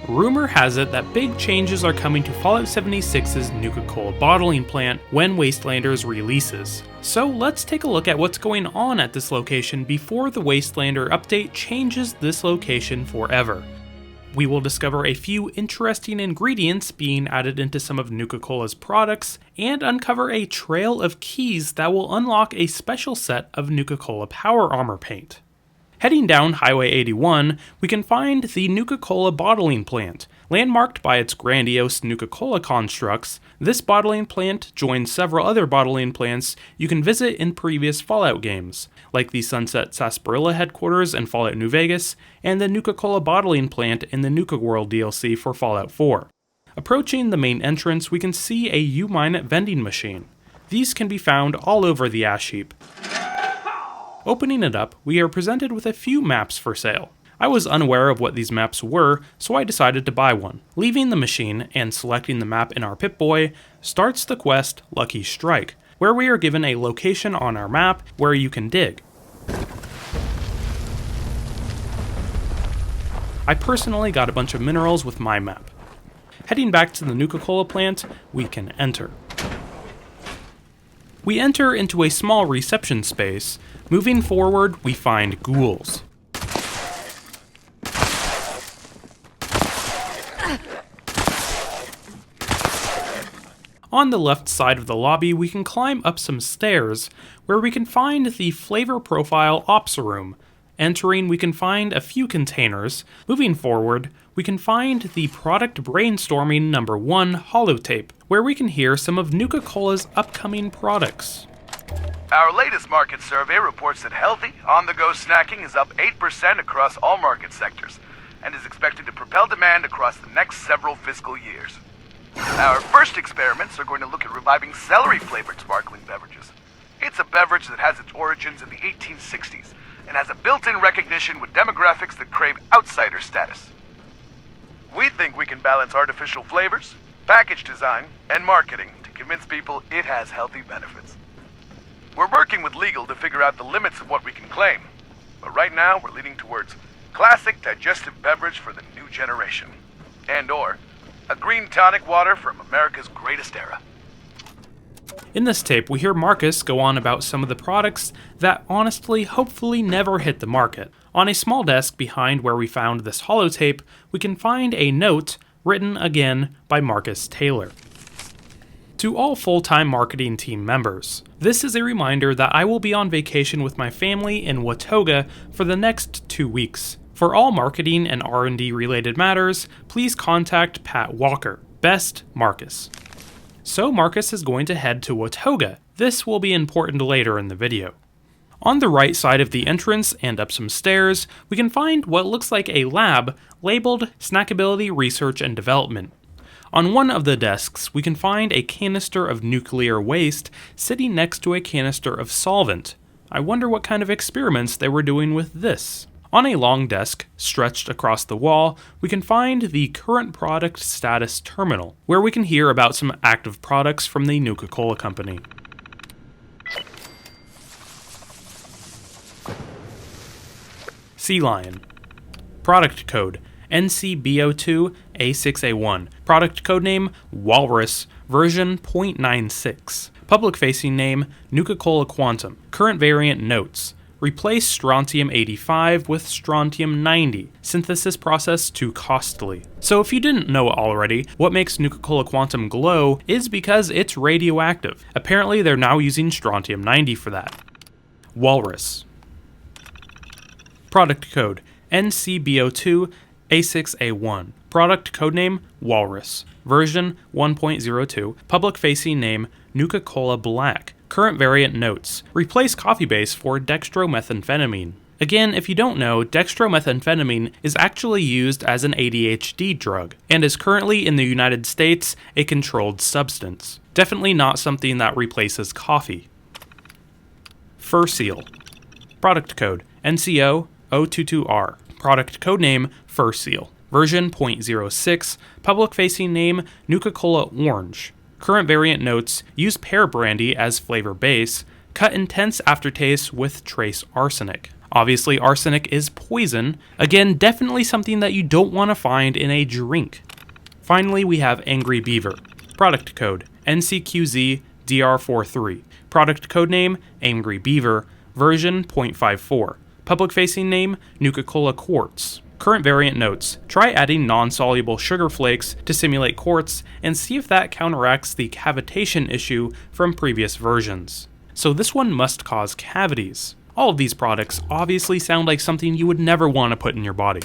Rumor has it that big changes are coming to Fallout 76's Nuka-Cola bottling plant when Wastelanders releases. So let's take a look at what's going on at this location before the Wastelander update changes this location forever. We will discover a few interesting ingredients being added into some of Nuka-Cola's products, and uncover a trail of keys that will unlock a special set of Nuka-Cola Power Armor paint. Heading down Highway 81, we can find the Nuka-Cola bottling plant. Landmarked by its grandiose Nuka-Cola constructs, this bottling plant joins several other bottling plants you can visit in previous Fallout games, like the Sunset Sarsaparilla headquarters in Fallout New Vegas, and the Nuka-Cola bottling plant in the Nuka World DLC for Fallout 4. Approaching the main entrance, we can see a U-Mine vending machine. These can be found all over the ash heap. Opening it up, we are presented with a few maps for sale. I was unaware of what these maps were, so I decided to buy one. Leaving the machine and selecting the map in our Pip-Boy starts the quest Lucky Strike, where we are given a location on our map where you can dig. I personally got a bunch of minerals with my map. Heading back to the Nuka-Cola plant, we can enter. We enter into a small reception space. Moving forward, we find ghouls. On the left side of the lobby, we can climb up some stairs, where we can find the Flavor Profile Ops Room. Entering, we can find a few containers. Moving forward, we can find the Product Brainstorming number 1 holotape, where we can hear some of Nuka-Cola's upcoming products. Our latest market survey reports that healthy, on-the-go snacking is up 8% across all market sectors, and is expected to propel demand across the next several fiscal years. Our first experiments are going to look at reviving celery-flavored sparkling beverages. It's a beverage that has its origins in the 1860s, and has a built-in recognition with demographics that crave outsider status. We think we can balance artificial flavors, package design, and marketing to convince people it has healthy benefits. We're working with legal to figure out the limits of what we can claim, but right now we're leaning towards classic digestive beverage for the new generation, and/or a green tonic water from America's greatest era. In this tape, we hear Marcus go on about some of the products that honestly, hopefully never hit the market. On a small desk behind where we found this holotape, we can find a note written again by Marcus Taylor. To all full-time marketing team members, this is a reminder that I will be on vacation with my family in Watoga for the next 2 weeks. For all marketing and R&D related matters, please contact Pat Walker. Best, Marcus. So Marcus is going to head to Watoga. This will be important later in the video. On the right side of the entrance and up some stairs, we can find what looks like a lab labeled Snackability Research and Development. On one of the desks, we can find a canister of nuclear waste sitting next to a canister of solvent. I wonder what kind of experiments they were doing with this. On a long desk, stretched across the wall, we can find the Current Product Status Terminal, where we can hear about some active products from the Nuka Cola Company. Sea Lion. Product code NCBO2A6A1. Product codename Walrus. Version 0.96. Public facing name Nuka-Cola Quantum. Current variant notes. Replace strontium-85 with strontium-90. Synthesis process too costly. So if you didn't know already, what makes Nuka-Cola Quantum glow is because it's radioactive. Apparently they're now using strontium-90 for that. Walrus. Product code NCBO2A6A1. Product codename Walrus. Version 1.02. Public facing name Nuka-Cola Black. Current variant notes. Replace coffee base for dextromethamphetamine. Again, if you don't know, dextromethamphetamine is actually used as an ADHD drug, and is currently in the United States a controlled substance. Definitely not something that replaces coffee. Fur Seal. Product code NCO022R. Product codename Fur Seal. Version 0.06. Public facing name Nuka-Cola Orange. Current variant notes, use pear brandy as flavor base, cut intense aftertaste with trace arsenic. Obviously, arsenic is poison. Again, definitely something that you don't want to find in a drink. Finally, we have Angry Beaver. Product code NCQZ DR43. Product code name Angry Beaver. Version 0.54. Public facing name Nuka-Cola Quartz. Current variant notes: try adding non-soluble sugar flakes to simulate quartz and see if that counteracts the cavitation issue from previous versions. So this one must cause cavities. All of these products obviously sound like something you would never want to put in your body.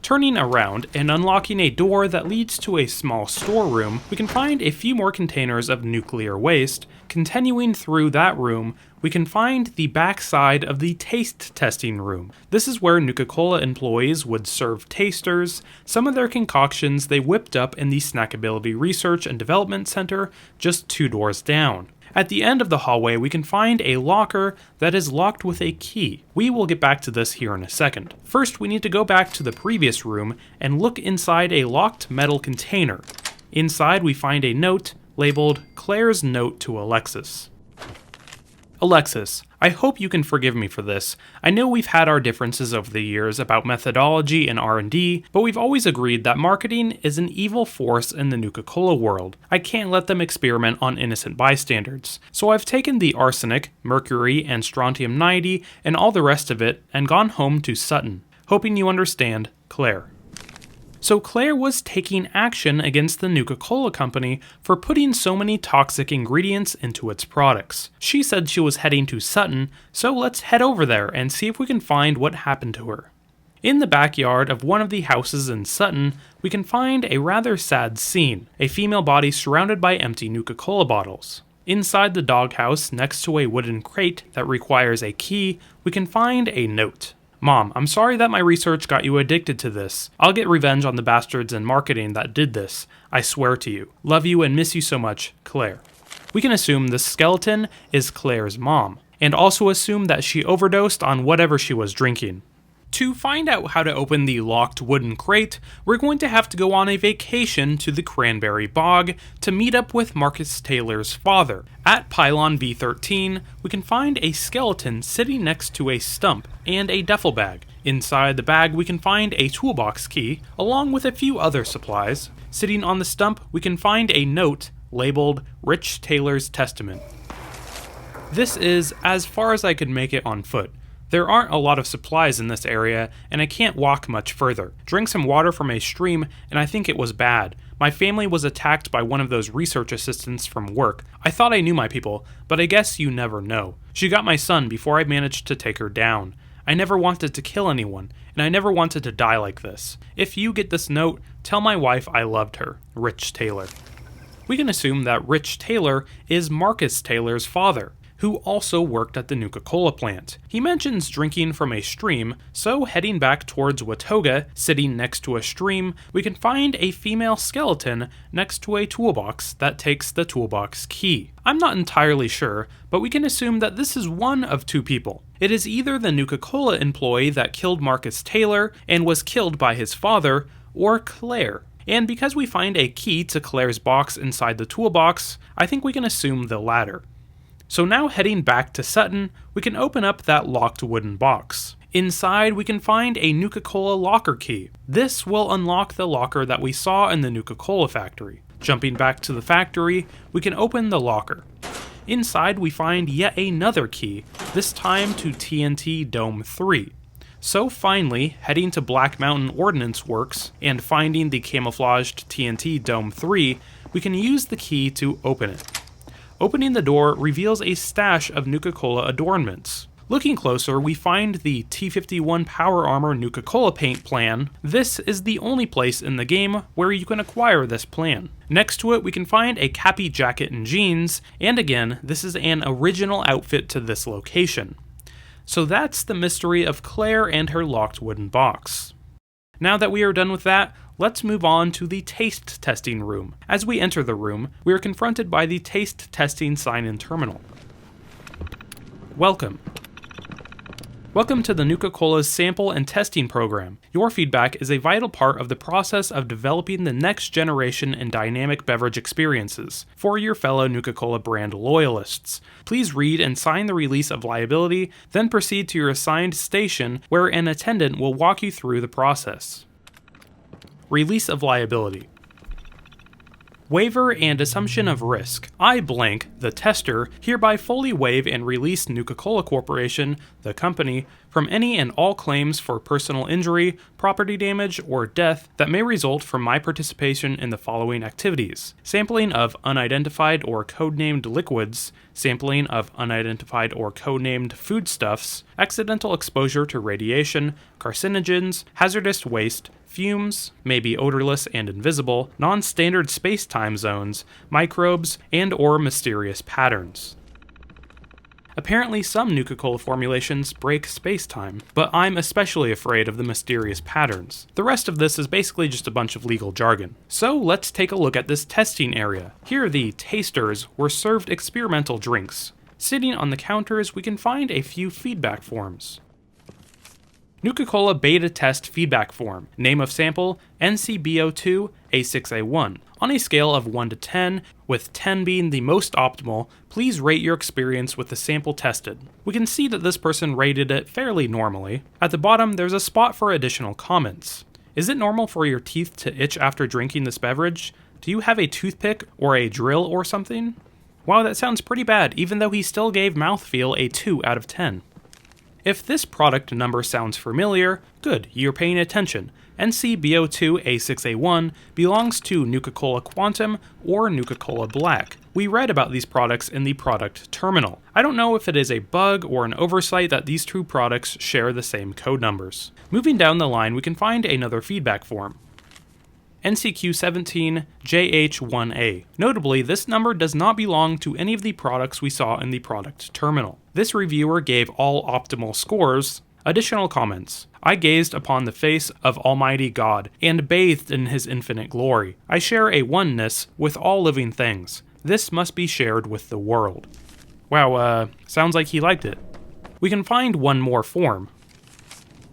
Turning around and unlocking a door that leads to a small storeroom, we can find a few more containers of nuclear waste. Continuing through that room, we can find the backside of the taste testing room. This is where Nuka-Cola employees would serve tasters some of their concoctions they whipped up in the Snackability Research and Development Center just 2 doors down. At the end of the hallway, we can find a locker that is locked with a key. We will get back to this here in a second. First, we need to go back to the previous room and look inside a locked metal container. Inside, we find a note labeled Claire's Note to Alexis. Alexis, I hope you can forgive me for this. I know we've had our differences over the years about methodology and R&D, but we've always agreed that marketing is an evil force in the Nuka-Cola world. I can't let them experiment on innocent bystanders. So I've taken the arsenic, mercury, and strontium-90 and all the rest of it and gone home to Sutton. Hoping you understand, Claire. So Claire was taking action against the Nuka Cola Company for putting so many toxic ingredients into its products. She said she was heading to Sutton, so let's head over there and see if we can find what happened to her. In the backyard of one of the houses in Sutton, we can find a rather sad scene, a female body surrounded by empty Nuka-Cola bottles. Inside the doghouse, next to a wooden crate that requires a key, we can find a note. Mom, I'm sorry that my research got you addicted to this. I'll get revenge on the bastards in marketing that did this. I swear to you. Love you and miss you so much, Claire. We can assume this skeleton is Claire's mom, and also assume that she overdosed on whatever she was drinking. To find out how to open the locked wooden crate, we're going to have to go on a vacation to the Cranberry Bog to meet up with Marcus Taylor's father. At Pylon V13, we can find a skeleton sitting next to a stump and a duffel bag. Inside the bag, we can find a toolbox key, along with a few other supplies. Sitting on the stump, we can find a note labeled Rich Taylor's Testament. This is as far as I could make it on foot. There aren't a lot of supplies in this area, and I can't walk much further. Drank some water from a stream, and I think it was bad. My family was attacked by one of those research assistants from work. I thought I knew my people, but I guess you never know. She got my son before I managed to take her down. I never wanted to kill anyone, and I never wanted to die like this. If you get this note, tell my wife I loved her. Rich Taylor. We can assume that Rich Taylor is Marcus Taylor's father, who also worked at the Nuka-Cola plant. He mentions drinking from a stream, so heading back towards Watoga, sitting next to a stream, we can find a female skeleton next to a toolbox that takes the toolbox key. I'm not entirely sure, but we can assume that this is one of 2 people. It is either the Nuka-Cola employee that killed Marcus Taylor and was killed by his father, or Claire. And because we find a key to Claire's box inside the toolbox, I think we can assume the latter. So now heading back to Sutton, we can open up that locked wooden box. Inside, we can find a Nuka-Cola Locker Key. This will unlock the locker that we saw in the Nuka-Cola factory. Jumping back to the factory, we can open the locker. Inside, we find yet another key, this time to TNT Dome 3. So finally, heading to Black Mountain Ordnance Works and finding the camouflaged TNT Dome 3, we can use the key to open it. Opening the door reveals a stash of Nuka-Cola adornments. Looking closer, we find the T51 Power Armor Nuka-Cola paint plan. This is the only place in the game where you can acquire this plan. Next to it, we can find a Cappy jacket and jeans, and again, this is an original outfit to this location. So that's the mystery of Claire and her locked wooden box. Now that we are done with that, let's move on to the taste testing room. As we enter the room, we are confronted by the taste testing sign-in terminal. Welcome. Welcome to the Nuka-Cola's sample and testing program. Your feedback is a vital part of the process of developing the next generation in dynamic beverage experiences for your fellow Nuka-Cola brand loyalists. Please read and sign the release of liability, then proceed to your assigned station where an attendant will walk you through the process. Release of liability. Waiver and assumption of risk. I, blank, the tester, hereby fully waive and release Nuka-Cola Corporation, the company, from any and all claims for personal injury, property damage, or death that may result from my participation in the following activities: sampling of unidentified or codenamed liquids, sampling of unidentified or codenamed foodstuffs, accidental exposure to radiation, carcinogens, hazardous waste, fumes, may be odorless and invisible, non-standard space-time zones, microbes, and or mysterious patterns. Apparently some Nuka-Cola formulations break space-time, but I'm especially afraid of the mysterious patterns. The rest of this is basically just a bunch of legal jargon. So let's take a look at this testing area. Here the tasters were served experimental drinks. Sitting on the counters we can find a few feedback forms. Nuka-Cola Beta Test Feedback Form. Name of sample, NCBO2 A6A1. On a scale of 1 to 10, with 10 being the most optimal, please rate your experience with the sample tested. We can see that this person rated it fairly normally. At the bottom, there's a spot for additional comments. Is it normal for your teeth to itch after drinking this beverage? Do you have a toothpick or a drill or something? Wow, that sounds pretty bad, even though he still gave mouthfeel a 2 out of 10. If this product number sounds familiar, good, you're paying attention. NCBO2A6A1 belongs to Nuka-Cola Quantum or Nuka-Cola Black. We read about these products in the product terminal. I don't know if it is a bug or an oversight that these two products share the same code numbers. Moving down the line, we can find another feedback form. NCQ17JH1A. Notably, this number does not belong to any of the products we saw in the product terminal. This reviewer gave all optimal scores. Additional comments. I gazed upon the face of Almighty God and bathed in His infinite glory. I share a oneness with all living things. This must be shared with the world. Wow, sounds like he liked it. We can find one more form.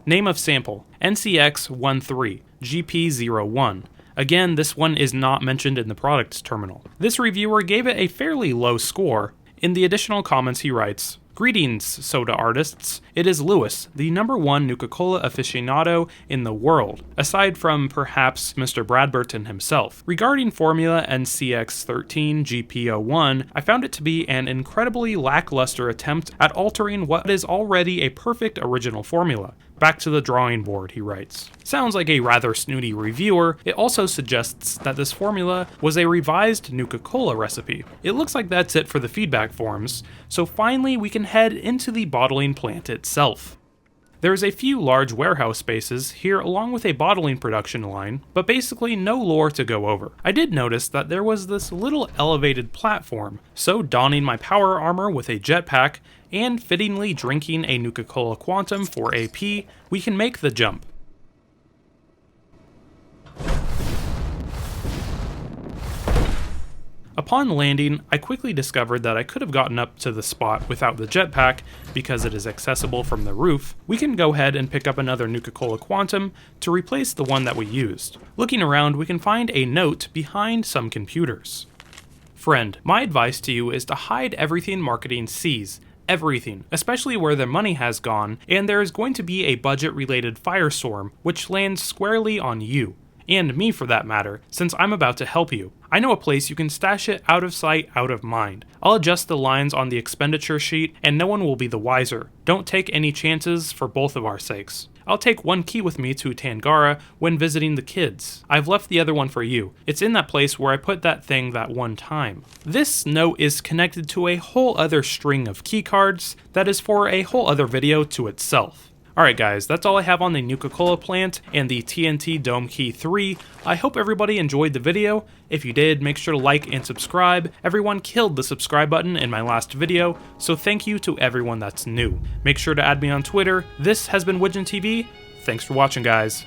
Name of sample, NCX13, GP01. Again, this one is not mentioned in the products terminal. This reviewer gave it a fairly low score. In the additional comments he writes, "Greetings, soda artists. It is Lewis, the #1 Nuka-Cola aficionado in the world, aside from perhaps Mr. Bradburton himself. Regarding formula NCX13GP01, I found it to be an incredibly lackluster attempt at altering what is already a perfect original formula. Back to the drawing board," he writes. Sounds like a rather snooty reviewer. It also suggests that this formula was a revised Nuka-Cola recipe. It looks like that's it for the feedback forms, so finally we can head into the bottling plant itself. There's a few large warehouse spaces here along with a bottling production line, but basically no lore to go over. I did notice that there was this little elevated platform, so donning my power armor with a jetpack and fittingly drinking a Nuka-Cola Quantum for AP, we can make the jump. Upon landing, I quickly discovered that I could have gotten up to the spot without the jetpack because it is accessible from the roof. We can go ahead and pick up another Nuka-Cola Quantum to replace the one that we used. Looking around, we can find a note behind some computers. Friend, my advice to you is to hide everything marketing sees. Everything, especially where their money has gone, and there is going to be a budget-related firestorm which lands squarely on you. And me for that matter, since I'm about to help you. I know a place you can stash it out of sight, out of mind. I'll adjust the lines on the expenditure sheet and no one will be the wiser. Don't take any chances for both of our sakes. I'll take one key with me to Tangara when visiting the kids. I've left the other one for you. It's in that place where I put that thing that one time. This note is connected to a whole other string of keycards that is for a whole other video to itself. Alright guys, that's all I have on the Nuka-Cola plant and the TNT Dome Key 3. I hope everybody enjoyed the video. If you did, make sure to like and subscribe. Everyone killed the subscribe button in my last video, so thank you to everyone that's new. Make sure to add me on Twitter. This has been WidgeonTV. Thanks for watching, guys.